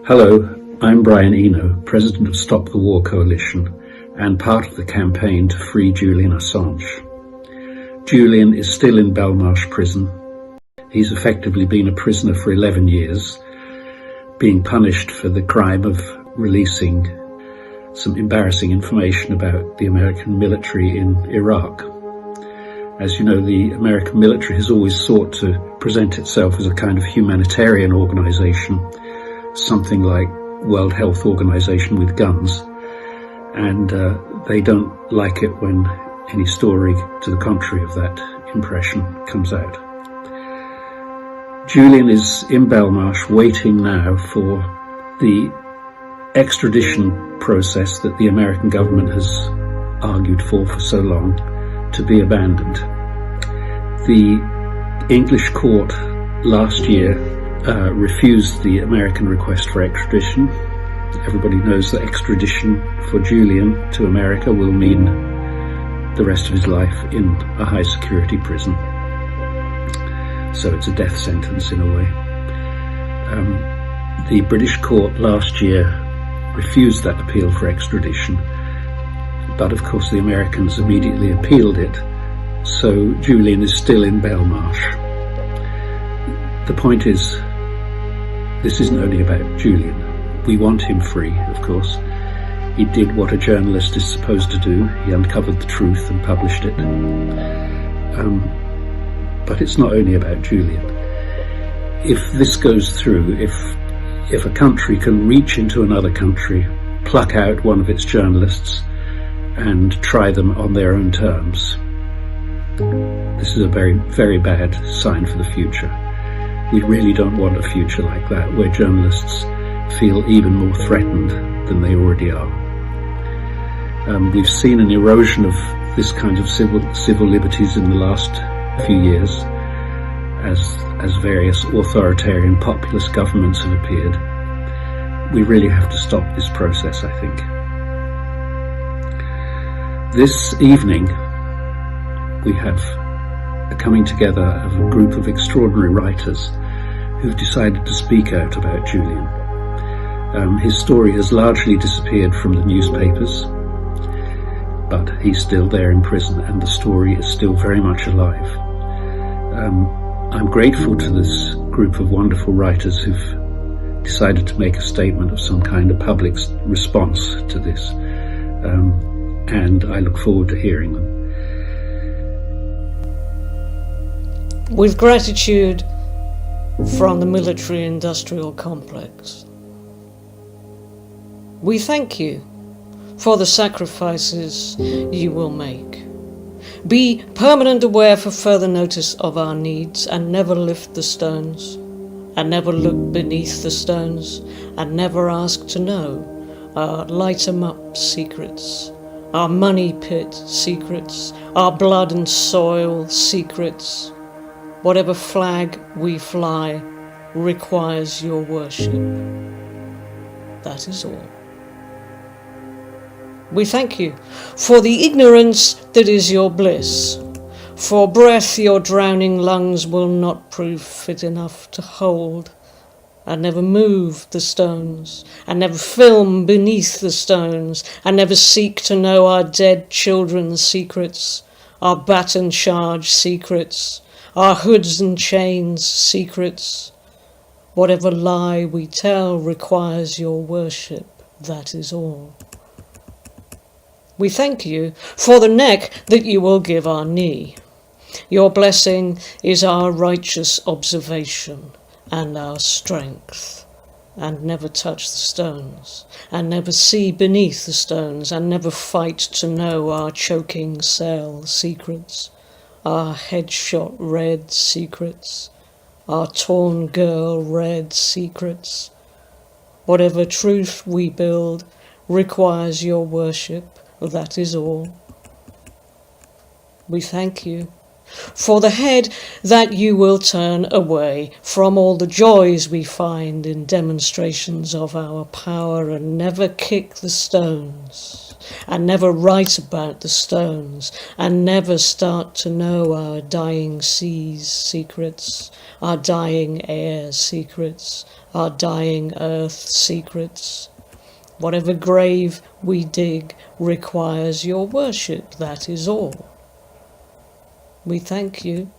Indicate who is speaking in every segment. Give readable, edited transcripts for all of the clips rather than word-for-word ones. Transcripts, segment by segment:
Speaker 1: Hello, I'm Brian Eno, President of Stop the War Coalition and part of the campaign to free Julian Assange. Julian is still in Belmarsh prison. He's effectively been a prisoner for 11 years, being punished for the crime of releasing some embarrassing information about the American military in Iraq. As you know, the American military has always sought to present itself as a kind of humanitarian organization, something like World Health Organization with guns, and they don't like it when any story to the contrary of that impression comes out. Julian is in Belmarsh waiting now for the extradition process that the American government has argued for so long to be abandoned. The English court last year refused the American request for extradition. Everybody knows that extradition for Julian to America will mean the rest of his life in a high security prison. So it's a death sentence in a way. The British court last year refused that appeal for extradition, but of course the Americans immediately appealed it, so Julian is still in Belmarsh. The point is, this isn't only about Julian. We want him free, of course. He did what a journalist is supposed to do. He uncovered the truth and published it. But it's not only about Julian. If this goes through, if a country can reach into another country, pluck out one of its journalists and try them on their own terms, this is a very, very bad sign for the future. We really don't want a future like that, where journalists feel even more threatened than they already are. We've seen an erosion of this kind of civil liberties in the last few years as various authoritarian populist governments have appeared. We really have to stop this process, I think. This evening, we have a coming together of a group of extraordinary writers who've decided to speak out about Julian. His story has largely disappeared from the newspapers, but he's still there in prison and the story is still very much alive. I'm grateful to this group of wonderful writers who've decided to make a statement of some kind of public response to this, and I look forward to hearing them.
Speaker 2: With gratitude from the military-industrial complex, we thank you for the sacrifices you will make. Be permanent aware for further notice of our needs, and never lift the stones, and never look beneath the stones, and never ask to know our light 'em up secrets, our money pit secrets, our blood and soil secrets. Whatever flag we fly requires your worship. That is all. We thank you for the ignorance that is your bliss. For breath your drowning lungs will not prove fit enough to hold, and never move the stones, and never film beneath the stones, and never seek to know our dead children's secrets, our baton charge secrets, our hoods and chains secrets. Whatever lie we tell requires your worship, that is all. We thank you for the neck that you will give our knee. Your blessing is our righteous observation and our strength. And never touch the stones, and never see beneath the stones, and never fight to know our choking cell secrets, our headshot red secrets, our torn girl red secrets. Whatever truth we build requires your worship, that is all. We thank you For the head, that you will turn away from all the joys we find in demonstrations of our power, and never kick the stones, and never write about the stones, and never start to know our dying seas' secrets, our dying air's secrets, our dying earth's secrets. Whatever grave we dig requires your worship, that is all. We thank you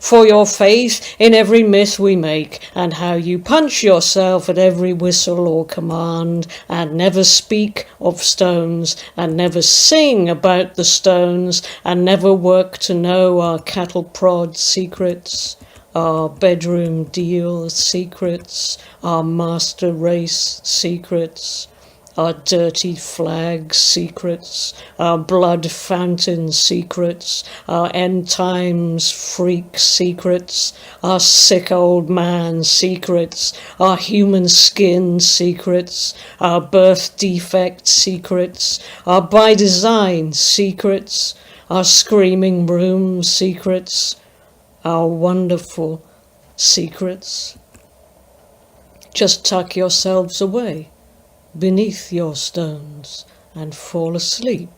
Speaker 2: for your faith in every myth we make, and how you punch yourself at every whistle or command, and never speak of stones, and never sing about the stones, and never work to know our cattle prod secrets, our bedroom deal secrets, our master race secrets, our dirty flag secrets, our blood fountain secrets, our end times freak secrets, our sick old man secrets, our human skin secrets, our birth defect secrets, our by design secrets, our screaming room secrets, our wonderful secrets. Just tuck yourselves away beneath your stones and fall asleep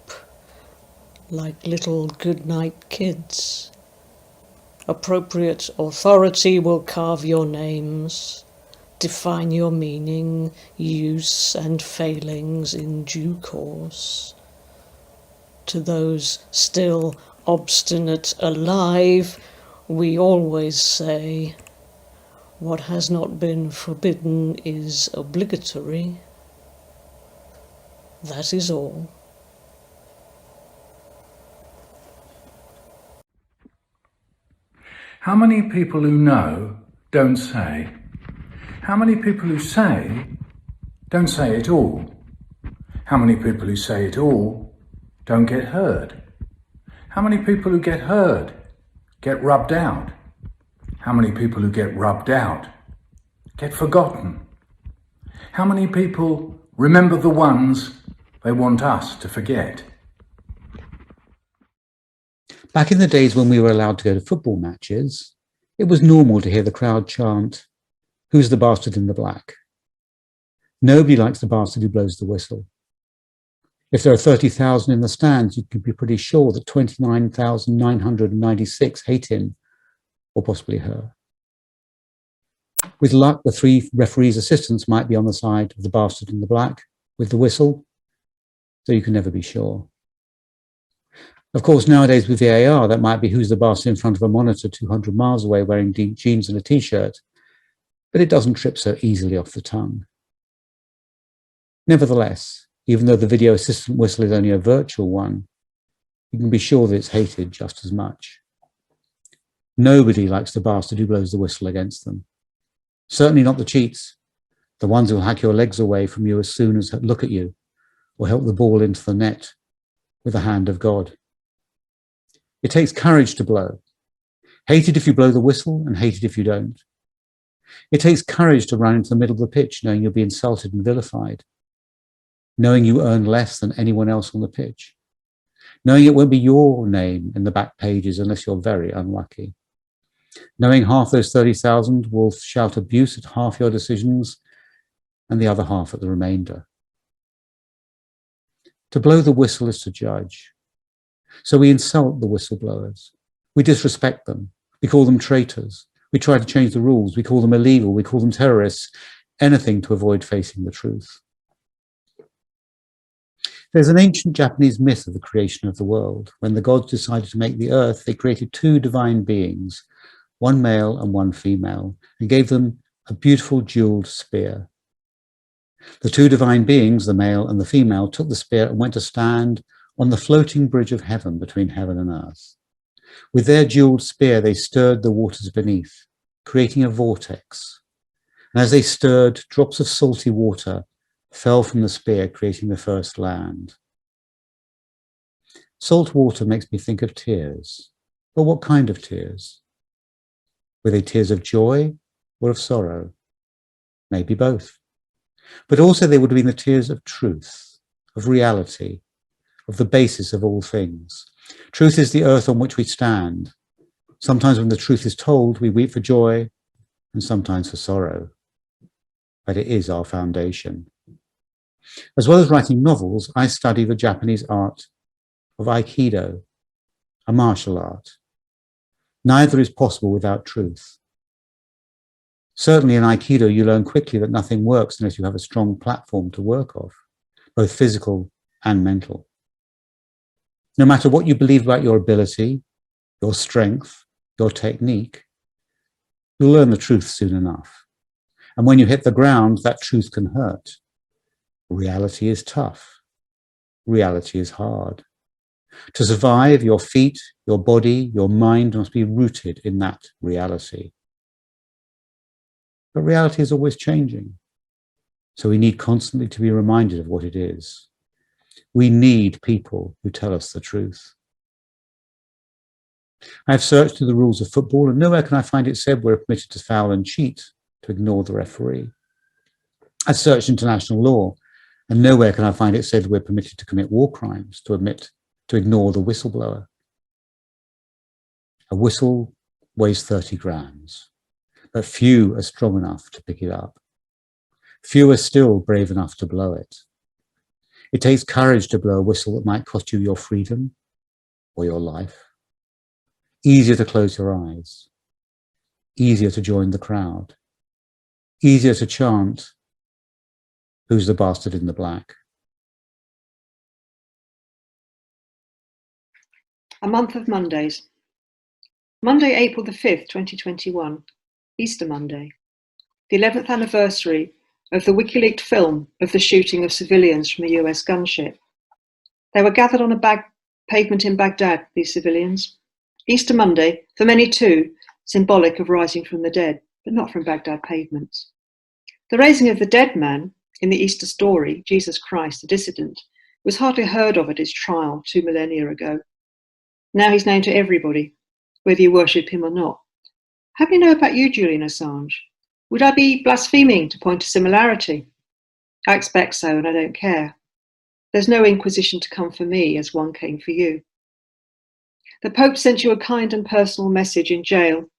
Speaker 2: like little good-night kids. Appropriate authority will carve your names, define your meaning, use and failings in due course. To those still obstinate alive, we always say, what has not been forbidden is obligatory. That is all.
Speaker 3: How many people who know don't say? How many people who say don't say it all? How many people who say it all don't get heard? How many people who get heard get rubbed out? How many people who get rubbed out get forgotten? How many people remember the ones they want us to forget?
Speaker 4: Back in the days when we were allowed to go to football matches, it was normal to hear the crowd chant, "Who's the bastard in the black?" Nobody likes the bastard who blows the whistle. If there are 30,000 in the stands, you can be pretty sure that 29,996 hate him, or possibly her. With luck, the three referees' assistants might be on the side of the bastard in the black with the whistle, so you can never be sure. Of course, nowadays with VAR, that might be who's the bastard in front of a monitor 200 miles away wearing jeans and a t-shirt, but it doesn't trip so easily off the tongue. Nevertheless, even though the video assistant whistle is only a virtual one, you can be sure that it's hated just as much. Nobody likes the bastard who blows the whistle against them. Certainly not the cheats, the ones who'll hack your legs away from you as soon as look at you, or help the ball into the net with the hand of God. It takes courage to blow. Hated if you blow the whistle and hated if you don't. It takes courage to run into the middle of the pitch knowing you'll be insulted and vilified, knowing you earn less than anyone else on the pitch, knowing it won't be your name in the back pages unless you're very unlucky, knowing half those 30,000 will shout abuse at half your decisions and the other half at the remainder. To blow the whistle is to judge. So we insult the whistleblowers. We disrespect them. We call them traitors. We try to change the rules. We call them illegal. We call them terrorists. Anything to avoid facing the truth. There's an ancient Japanese myth of the creation of the world. When the gods decided to make the earth, they created two divine beings, one male and one female, and gave them a beautiful jeweled spear. The two divine beings, the male and the female, took the spear and went to stand on the floating bridge of heaven between heaven and earth. With their jeweled spear, they stirred the waters beneath, creating a vortex. And as they stirred, drops of salty water fell from the spear, creating the first land. Salt water makes me think of tears. But what kind of tears? Were they tears of joy or of sorrow? Maybe both. But also they would have been the tears of truth, of reality, of the basis of all things. Truth is the earth on which we stand, Sometimes when the truth is told, we weep for joy, and sometimes for sorrow. But it is our foundation. As well as writing novels, I study the Japanese art of Aikido, a martial art. Neither is possible without truth. Certainly in Aikido, you learn quickly that nothing works unless you have a strong platform to work off, both physical and mental. No matter what you believe about your ability, your strength, your technique, you'll learn the truth soon enough. And when you hit the ground, that truth can hurt. Reality is tough. Reality is hard. To survive, your feet, your body, your mind must be rooted in that reality. But reality is always changing. So we need constantly to be reminded of what it is. We need people who tell us the truth. I have searched through the rules of football, and nowhere can I find it said we're permitted to foul and cheat, to ignore the referee. I've searched international law, and nowhere can I find it said we're permitted to commit war crimes, to ignore the whistleblower. A whistle weighs 30 grams, but few are strong enough to pick it up. Few are still brave enough to blow it. It takes courage to blow a whistle that might cost you your freedom or your life. Easier to close your eyes. Easier to join the crowd. Easier to chant, "Who's the bastard in the black?"
Speaker 5: A month of Mondays. Monday, April the 5th, 2021, Easter Monday, the 11th anniversary of the WikiLeaks film of the shooting of civilians from a US gunship. They were gathered on a pavement in Baghdad, these civilians. Easter Monday, for many too, symbolic of rising from the dead, but not from Baghdad pavements. The raising of the dead man in the Easter story, Jesus Christ, the dissident, was hardly heard of at his trial 2 millennia ago. Now he's known to everybody, whether you worship him or not. How do you know about you, Julian Assange? Would I be blaspheming to point to similarity? I expect so, and I don't care. There's no inquisition to come for me as one came for you. The Pope sent you a kind and personal message in jail.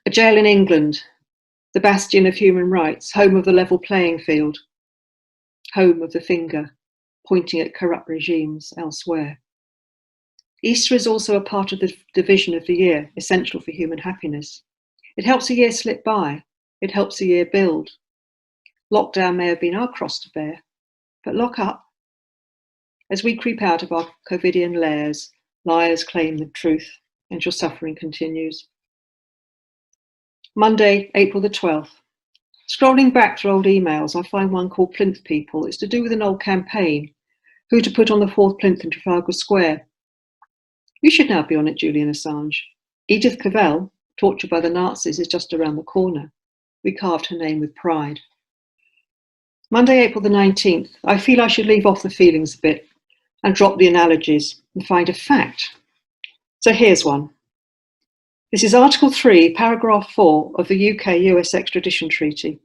Speaker 5: A jail in England, the bastion of human rights, home of the level playing field, home of the finger, pointing at corrupt regimes elsewhere. Easter is also a part of the division of the year, essential for human happiness. It helps a year slip by. It helps a year build. Lockdown may have been our cross to bear, but lock up. As we creep out of our COVIDian lairs, liars claim the truth, and your suffering continues. Monday, April the 12th. Scrolling back through old emails, I find one called Plinth People. It's to do with an old campaign, who to put on the fourth plinth in Trafalgar Square. You should now be on it, Julian Assange. Edith Cavell, tortured by the Nazis, is just around the corner. We carved her name with pride. Monday, April the 19th. I feel I should leave off the feelings a bit and drop the analogies and find a fact. So here's one. This is Article 3, Paragraph 4 of the UK-US Extradition Treaty.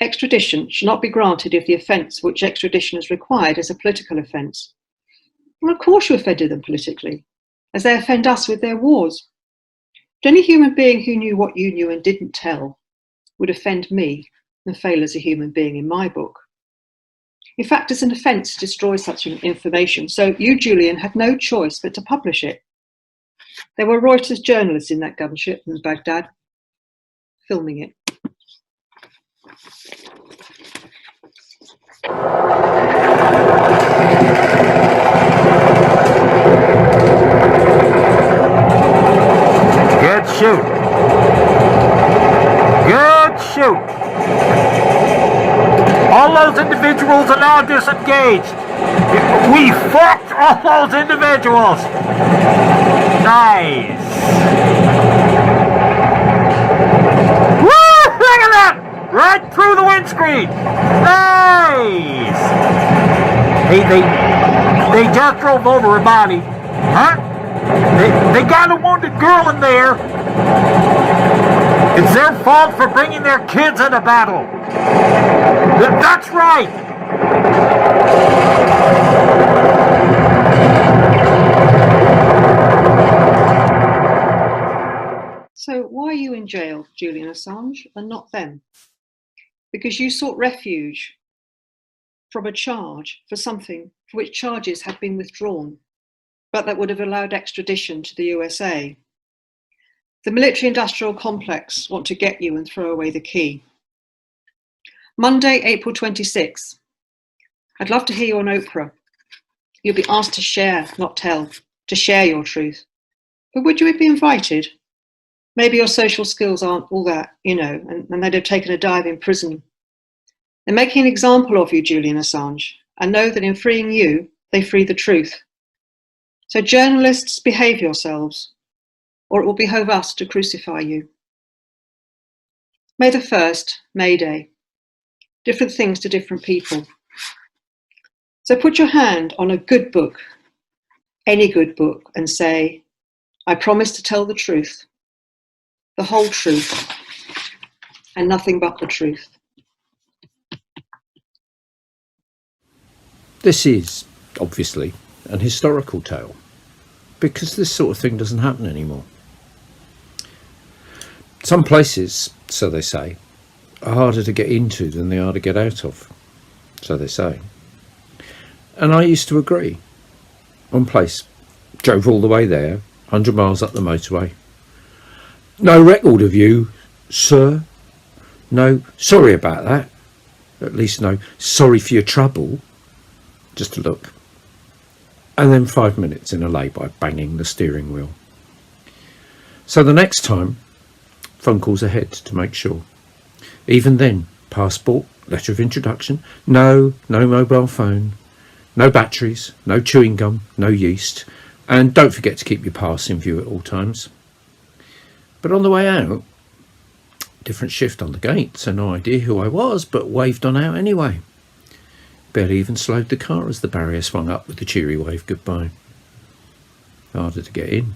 Speaker 5: Extradition should not be granted if the offence for which extradition is required is a political offence. Well, of course you offended them politically, as they offend us with their wars. But any human being who knew what you knew and didn't tell would offend me and fail as a human being in my book. In fact, it's an offence to destroy such information, so you, Julian, had no choice but to publish it. There were Reuters journalists in that gunship in Baghdad, filming it.
Speaker 6: Good shoot. Good shoot. All those individuals are now disengaged. We fucked all those individuals. Nice. Woo! Look at that! Right through the windscreen. Nice. They just drove over a body. Huh? They got a wounded girl in there. It's their fault for bringing their kids into battle. That's right.
Speaker 5: So why are you in jail, Julian Assange, and not them? Because you sought refuge from a charge for something for which charges had been withdrawn, but that would have allowed extradition to the USA. The military-industrial complex want to get you and throw away the key. Monday, April 26th. I'd love to hear you on Oprah. You'll be asked to share, not tell, to share your truth. But would you be invited? Maybe your social skills aren't all that, and they'd have taken a dive in prison. They're making an example of you, Julian Assange, and know that in freeing you, they free the truth. So journalists, behave yourselves, or it will behove us to crucify you. May the 1st, May Day. Different things to different people. So put your hand on a good book, any good book, and say, I promise to tell the truth, the whole truth, and nothing but the truth.
Speaker 7: This is, obviously, an historical tale, because this sort of thing doesn't happen anymore. Some places, so they say, are harder to get into than they are to get out of, so they say. And I used to agree. One place, drove all the way there, 100 miles up the motorway. No record of you, sir. No, sorry about that. At least no, sorry for your trouble. Just a look. And then 5 minutes in a lay-by banging the steering wheel. So the next time, phone calls ahead to make sure. Even then, passport, letter of introduction, no mobile phone, no batteries, no chewing gum, no yeast, and don't forget to keep your pass in view at all times. But on the way out, different shift on the gate, so no idea who I was, but waved on out anyway. Barely even slowed the car as the barrier swung up with the cheery wave goodbye. Harder to get in.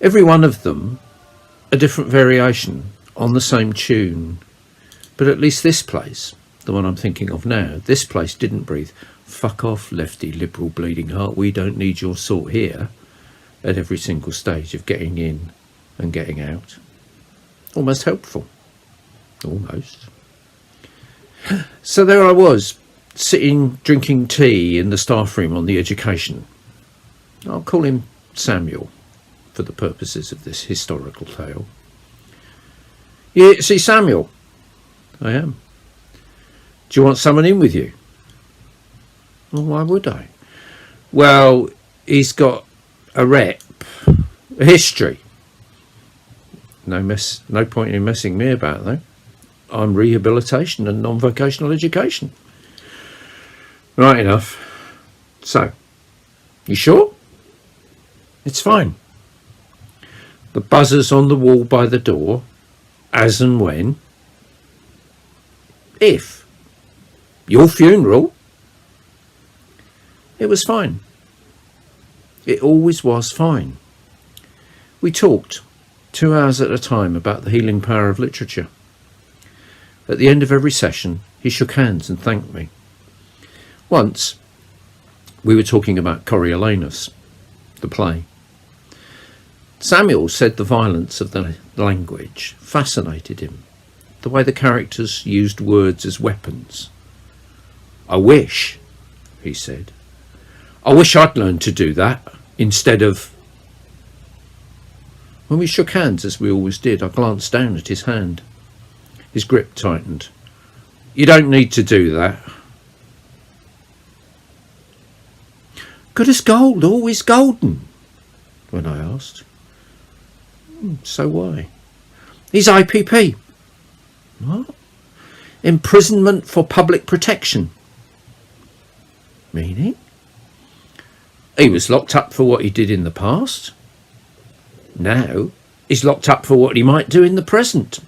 Speaker 7: Every one of them a different variation on the same tune, but at least this place, the one I'm thinking of now, this place didn't breathe fuck off, lefty liberal bleeding heart, we don't need your sort here at every single stage of getting in and getting out. Almost helpful. Almost. So there I was, sitting drinking tea in the staff room on the education. I'll call him Samuel for the purposes of this historical tale. You see Samuel? I am. Do you want someone in with you? Well, why would I? Well, he's got a rep, a history. No point in messing me about though. I'm rehabilitation and non-vocational education. Right enough. So, you sure? It's fine. The buzzers on the wall by the door, as and when. If. Your funeral. It was fine. It always was fine. We talked 2 hours at a time about the healing power of literature. At the end of every session, he shook hands and thanked me. Once, we were talking about Coriolanus, the play. Samuel said the violence of the language fascinated him, the way the characters used words as weapons. I wish, he said, I wish I'd learned to do that instead of... When we shook hands, as we always did, I glanced down at his hand. His grip tightened. You don't need to do that. Good as gold, always golden, when I asked. So why? He's IPP. What? Imprisonment for public protection. Meaning? He was locked up for what he did in the past. Now he's locked up for what he might do in the present.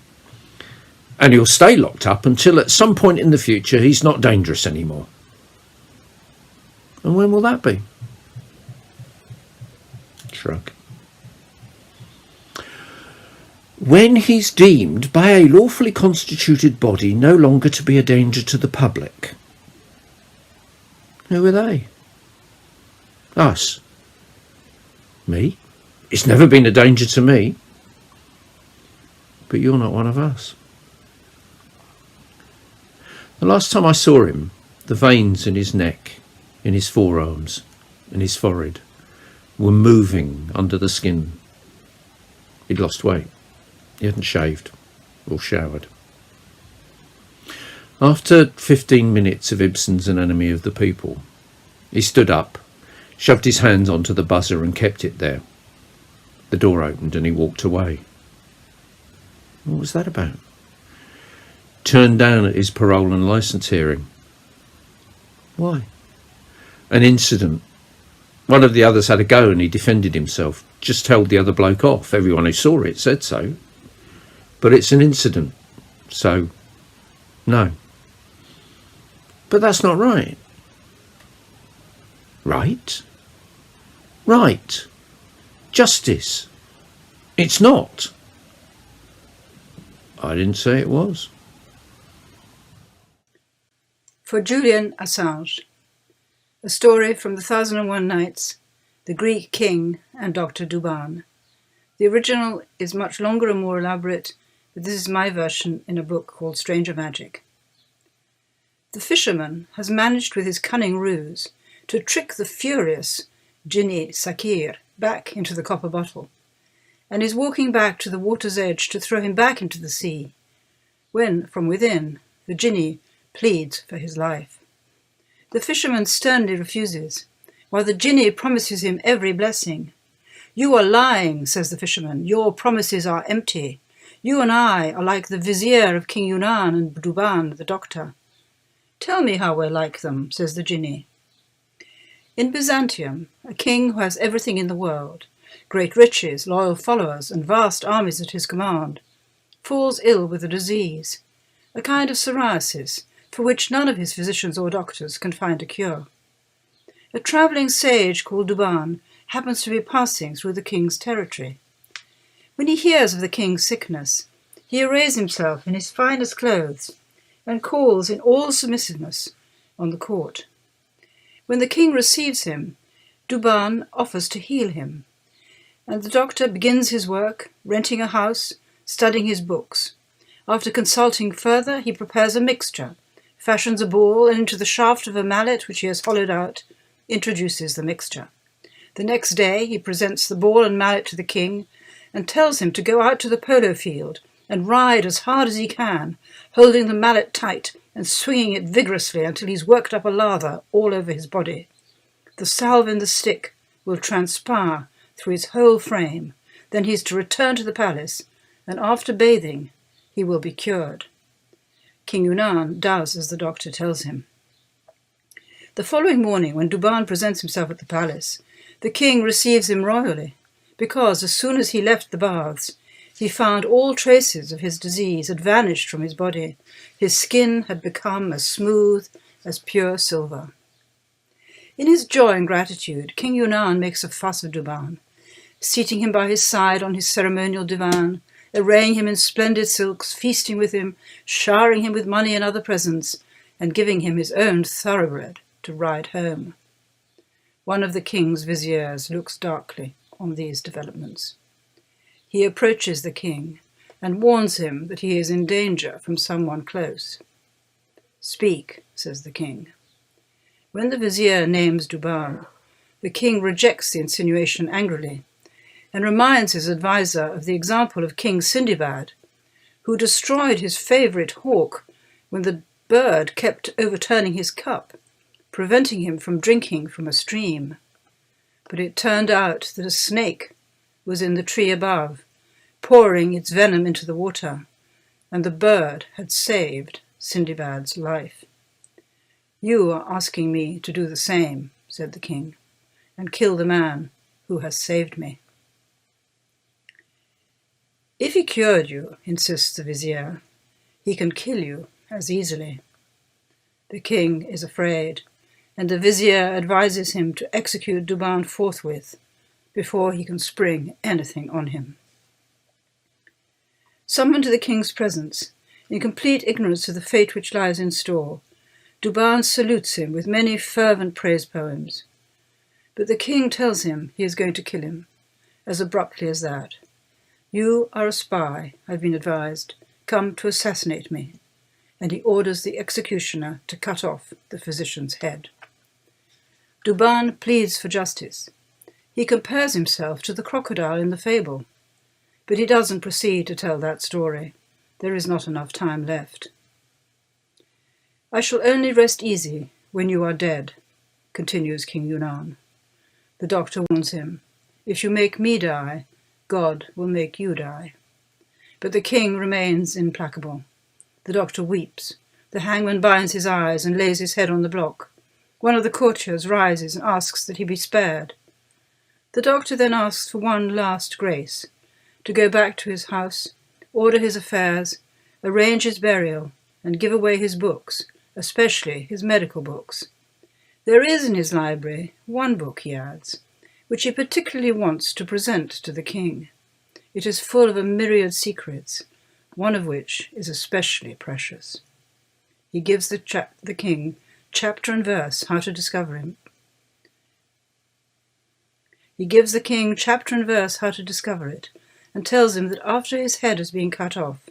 Speaker 7: And he'll stay locked up until at some point in the future he's not dangerous anymore. And when will that be? Shrug. When he's deemed by a lawfully constituted body no longer to be a danger to the public. Who are they? Us. Me? It's never been a danger to me. But you're not one of us. The last time I saw him, the veins in his neck, in his forearms, in his forehead were moving under the skin. He'd lost weight. He hadn't shaved or showered. After 15 minutes of Ibsen's An Enemy of the People, he stood up, shoved his hands onto the buzzer and kept it there. The door opened and he walked away. What was that about? Turned down at his parole and licence hearing. Why? An incident. One of the others had a go and he defended himself. Just held the other bloke off. Everyone who saw it said so. But it's an incident. So, no. But that's not right. Right? Right. Justice. It's not. I didn't say it was.
Speaker 8: For Julian Assange, a story from the 1001 Nights, the Greek King and Dr. Duban. The original is much longer and more elaborate, but this is my version in a book called Stranger Magic. The fisherman has managed with his cunning ruse to trick the furious Jinni Sakir back into the copper bottle, and is walking back to the water's edge to throw him back into the sea, when, from within, the Jinni pleads for his life. The fisherman sternly refuses, while the Jinni promises him every blessing. "You are lying," says the fisherman. "Your promises are empty. You and I are like the vizier of King Yunan and Duban, the doctor." "Tell me how we're like them," says the Jinni. In Byzantium, a king who has everything in the world, great riches, loyal followers, and vast armies at his command, falls ill with a disease, a kind of psoriasis, for which none of his physicians or doctors can find a cure. A travelling sage called Duban happens to be passing through the king's territory. When he hears of the king's sickness, he arrays himself in his finest clothes and calls in all submissiveness on the court. When the king receives him, Duban offers to heal him, and the doctor begins his work, renting a house, studying his books. After consulting further, he prepares a mixture, fashions a ball, and into the shaft of a mallet which he has hollowed out, introduces the mixture. The next day he presents the ball and mallet to the king and tells him to go out to the polo field and ride as hard as he can, holding the mallet tight and swinging it vigorously until he's worked up a lather all over his body. The salve in the stick will transpire through his whole frame. Then he's to return to the palace, and after bathing he will be cured. King Yunan does as the doctor tells him. The following morning, when Duban presents himself at the palace, the king receives him royally, because as soon as he left the baths, he found all traces of his disease had vanished from his body. His skin had become as smooth as pure silver. In his joy and gratitude, King Yunan makes a fuss of Duban, seating him by his side on his ceremonial divan, arraying him in splendid silks, feasting with him, showering him with money and other presents, and giving him his own thoroughbred to ride home. One of the king's viziers looks darkly on these developments. He approaches the king and warns him that he is in danger from someone close. "Speak," says the king. When the vizier names Duban, the king rejects the insinuation angrily and reminds his adviser of the example of King Sindibad, who destroyed his favourite hawk when the bird kept overturning his cup, preventing him from drinking from a stream. But it turned out that a snake was in the tree above, pouring its venom into the water, and the bird had saved Sindibad's life. "You are asking me to do the same," said the king, "and kill the man who has saved me." "If he cured you," insists the vizier, "he can kill you as easily." The king is afraid, and the vizier advises him to execute Duban forthwith, before he can spring anything on him. Summoned to the king's presence, in complete ignorance of the fate which lies in store, Duban salutes him with many fervent praise poems. But the king tells him he is going to kill him, as abruptly as that. "You are a spy, I've been advised, come to assassinate me," and he orders the executioner to cut off the physician's head. Douban pleads for justice. He compares himself to the crocodile in the fable, but he doesn't proceed to tell that story. There is not enough time left. "I shall only rest easy when you are dead," continues King Yunnan. The doctor warns him, "If you make me die, God will make you die." But the king remains implacable. The doctor weeps. The hangman binds his eyes and lays his head on the block. One of the courtiers rises and asks that he be spared. The doctor then asks for one last grace, to go back to his house, order his affairs, arrange his burial, and give away his books, especially his medical books. There is in his library one book, he adds, which he particularly wants to present to the king. It is full of a myriad secrets, one of which is especially precious. He gives the king chapter and verse how to discover him. He gives the king chapter and verse how to discover it, and tells him that after his head has been cut off,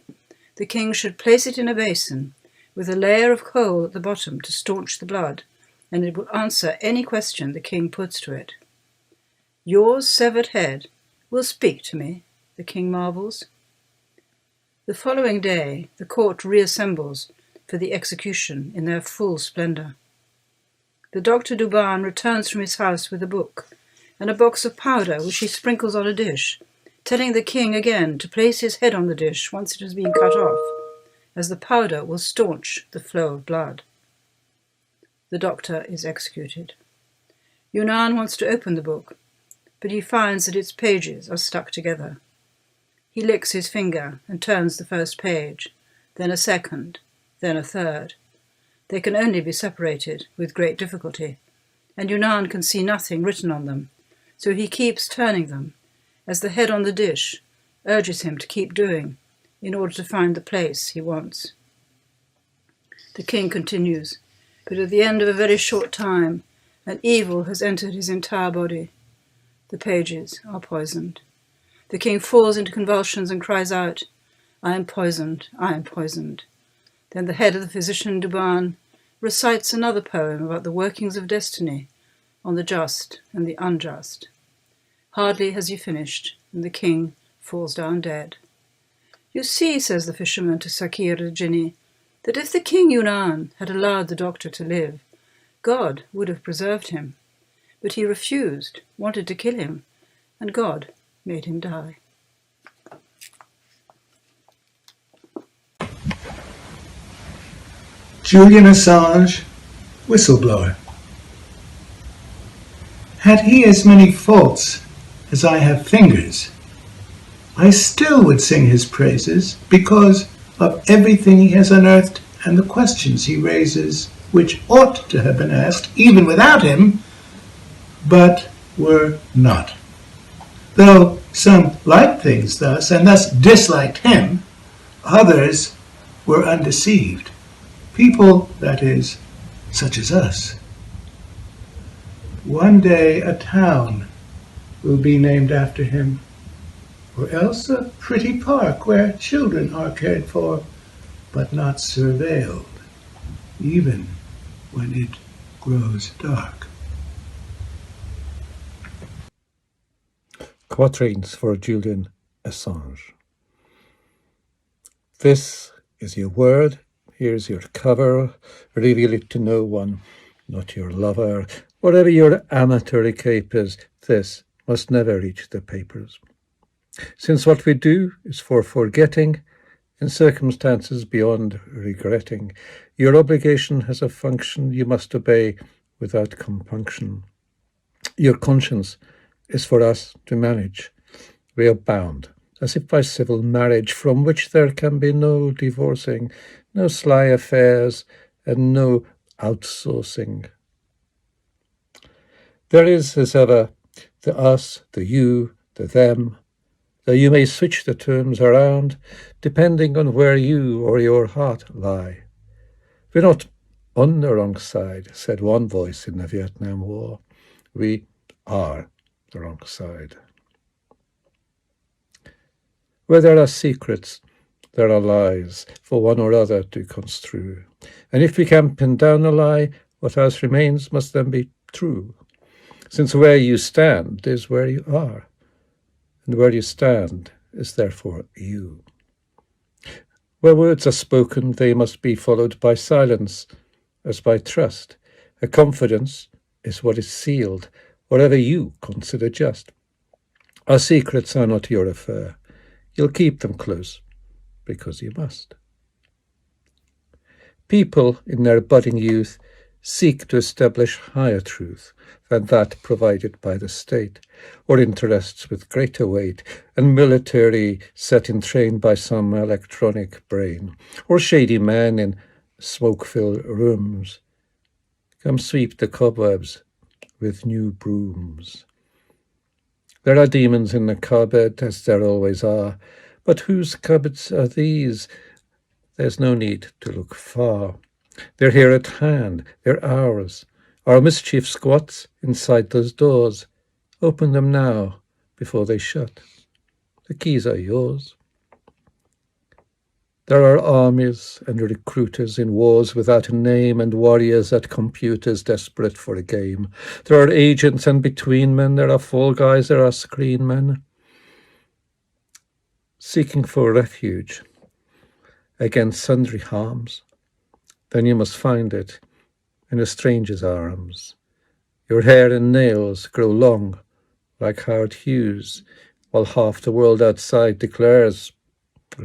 Speaker 8: the king should place it in a basin with a layer of coal at the bottom to staunch the blood, and it will answer any question the king puts to it. "Your severed head will speak to me," the king marvels. The following day, the court reassembles for the execution in their full splendour. The Dr. Douban returns from his house with a book and a box of powder which he sprinkles on a dish, telling the king again to place his head on the dish once it has been cut off, as the powder will staunch the flow of blood. The doctor is executed. Yunnan wants to open the book, but he finds that its pages are stuck together. He licks his finger and turns the first page, then a second, then a third. They can only be separated with great difficulty, and Yunnan can see nothing written on them, so he keeps turning them, as the head on the dish urges him to keep doing, in order to find the place he wants. The king continues, but at the end of a very short time, an evil has entered his entire body. The pages are poisoned. The king falls into convulsions and cries out, "I am poisoned, I am poisoned." Then the head of the physician Douban recites another poem about the workings of destiny, on the just and the unjust. Hardly has he finished, and the king falls down dead. "You see," says the fisherman to Szirtes, "that if the king Yunnan had allowed the doctor to live, God would have preserved him. But he refused, wanted to kill him, and God made him die."
Speaker 9: Julian Assange, whistleblower. Had he as many faults as I have fingers, I still would sing his praises because of everything he has unearthed and the questions he raises, which ought to have been asked even without him, but were not. Though some liked things thus, and thus disliked him, others were undeceived. People, that is, such as us. One day a town will be named after him, or else a pretty park where children are cared for, but not surveilled, even when it grows dark.
Speaker 7: Quatrains for Julian Assange. This is your word, here's your cover, reveal it to no one, not your lover. Whatever your amatory capers, this must never reach the papers. Since what we do is for forgetting, in circumstances beyond regretting, your obligation has a function you must obey without compunction. Your conscience is for us to manage. We are bound, as if by civil marriage, from which there can be no divorcing, no sly affairs, and no outsourcing. There is, as ever, the us, the you, the them, though you may switch the terms around, depending on where you or your heart lie. We're not on the wrong side, said one voice in the Vietnam War. We are the wrong side. Where there are secrets, there are lies for one or other to construe. And if we can pin down a lie, what else remains must then be true. Since where you stand is where you are, and where you stand is therefore you. Where words are spoken, they must be followed by silence, as by trust. A confidence is what is sealed, whatever you consider just. Our secrets are not your affair. You'll keep them close, because you must. People in their budding youth seek to establish higher truth than that provided by the state, or interests with greater weight, and military set in train by some electronic brain, or shady men in smoke-filled rooms. Come sweep the cobwebs with new brooms. There are demons in the cupboard, as there always are, but whose cupboards are these? There's no need to look far. They're here at hand, they're ours. Our mischief squats inside those doors. Open them now, before they shut. The keys are yours. There are armies and recruiters in wars without a name, and warriors at computers desperate for a game. There are agents and between men, there are fall guys, there are screen men. Seeking for refuge against sundry harms, then you must find it in a stranger's arms. Your hair and nails grow long like Howard Hughes, while half the world outside declares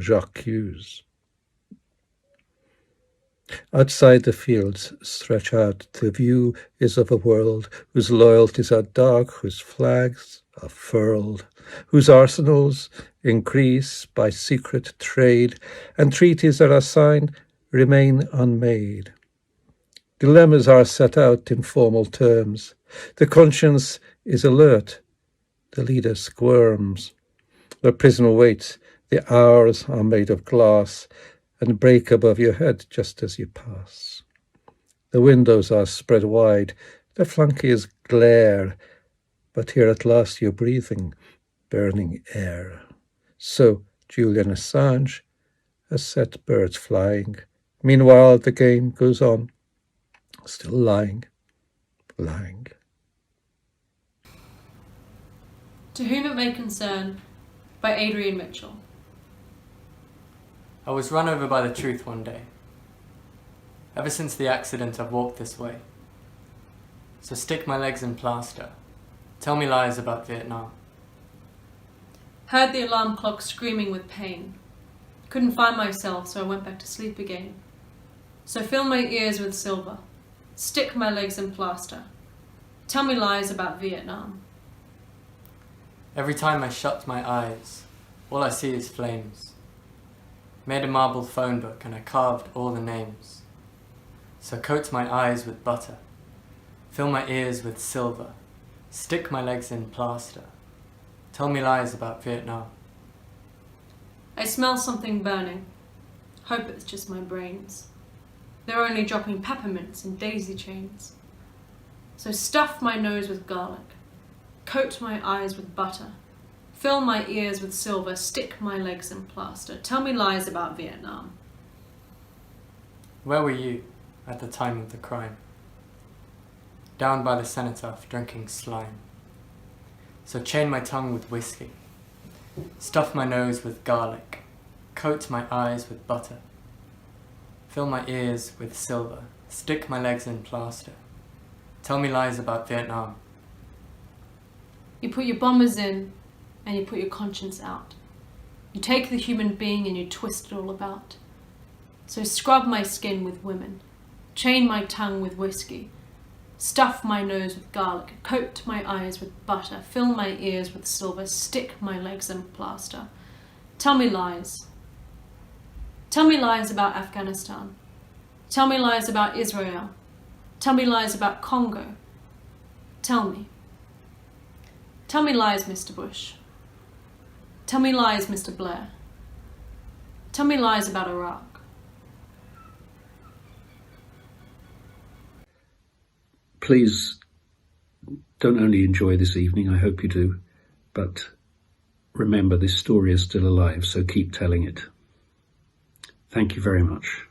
Speaker 7: Jacques Hughes. Outside the fields stretch out, the view is of a world whose loyalties are dark, whose flags are furled, whose arsenals increase by secret trade, and treaties that are signed remain unmade. Dilemmas are set out in formal terms. The conscience is alert, the leader squirms. The prisoner waits, the hours are made of glass, and break above your head just as you pass. The windows are spread wide, the flunkies glare, but here at last you're breathing burning air. So Julian Assange has set birds flying. Meanwhile the game goes on, still lying.
Speaker 10: To Whom It May Concern by Adrian Mitchell.
Speaker 11: I was run over by the truth one day. Ever since the accident I've walked this way. So stick my legs in plaster. Tell me lies about Vietnam.
Speaker 10: Heard the alarm clock screaming with pain. Couldn't find myself, so I went back to sleep again. So fill my ears with silver. Stick my legs in plaster. Tell me lies about Vietnam.
Speaker 11: Every time I shut my eyes, all I see is flames. Made a marble phone book and I carved all the names. So coat my eyes with butter. Fill my ears with silver. Stick my legs in plaster. Tell me lies about Vietnam.
Speaker 10: I smell something burning. Hope it's just my brains. They're only dropping peppermints and daisy chains. So stuff my nose with garlic. Coat my eyes with butter. Fill my ears with silver. Stick my legs in plaster. Tell me lies about Vietnam.
Speaker 11: Where were you at the time of the crime? Down by the cenotaph drinking slime. So chain my tongue with whiskey. Stuff my nose with garlic. Coat my eyes with butter. Fill my ears with silver. Stick my legs in plaster. Tell me lies about Vietnam.
Speaker 10: You put your bombers in and you put your conscience out. You take the human being and you twist it all about. So scrub my skin with women. Chain my tongue with whiskey. Stuff my nose with garlic. Coat my eyes with butter. Fill my ears with silver. Stick my legs in plaster. Tell me lies. Tell me lies about Afghanistan. Tell me lies about Israel. Tell me lies about Congo. Tell me. Tell me lies, Mr. Bush. Tell me lies, Mr. Blair. Tell me lies about Iraq.
Speaker 1: Please don't only enjoy this evening, I hope you do, but remember this story is still alive, so keep telling it. Thank you very much.